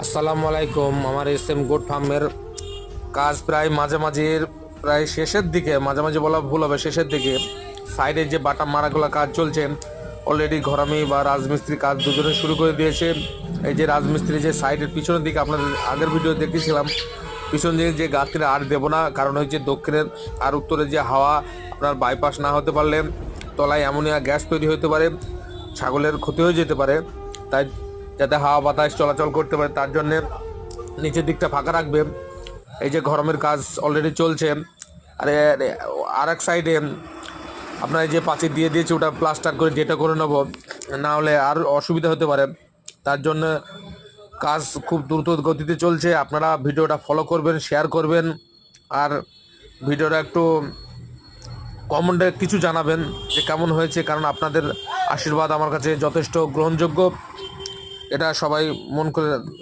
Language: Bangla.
আসসালামু আলাইকুম। আমার এস এম গোট ফার্মের কাজ প্রায় মাঝামাঝির প্রায় শেষের দিকে, মাঝামাঝি বলা ভুল হবে, শেষের দিকে। সাইডে যে বাটা মারাগুলো কাজ চলছে, অলরেডি ঘরামি বা রাজমিস্ত্রি কাজ দুজনে শুরু করে দিয়েছে। এই যে রাজমিস্ত্রি যে সাইডের পিছনের দিকে আপনাদের আগের ভিডিও দেখেছিলাম, পিছন দিকে যে গাছটা আর দেবো না, কারণ হচ্ছে দক্ষিণের আর উত্তরে যে হাওয়া আপনার বাইপাস না হতে পারলে তলায় অ্যামোনিয়া গ্যাস তৈরি হতে পারে, ছাগলের ক্ষতি হয়ে যেতে পারে। তাই যাতে হাওয়া বাতাস চলাচল করতে পারে তার জন্যে নিচের দিকটা ফাঁকা রাখবে। এই যে গরমের কাজ অলরেডি চলছে। আর এক সাইডে আপনার এই যে পাঁচিল দিয়ে দিয়েছে, ওটা প্লাস্টার করে যেটা করে নেবো, না হলে আর অসুবিধা হতে পারে। তার জন্য কাজ খুব দ্রুত গতিতে চলছে। আপনারা ভিডিওটা ফলো করবেন, শেয়ার করবেন, আর ভিডিওটা একটু কমেন্টে কিছু জানাবেন যে কেমন হয়েছে, কারণ আপনাদের আশীর্বাদ আমার কাছে যথেষ্ট গ্রহণযোগ্য। এটা সবাই মন করে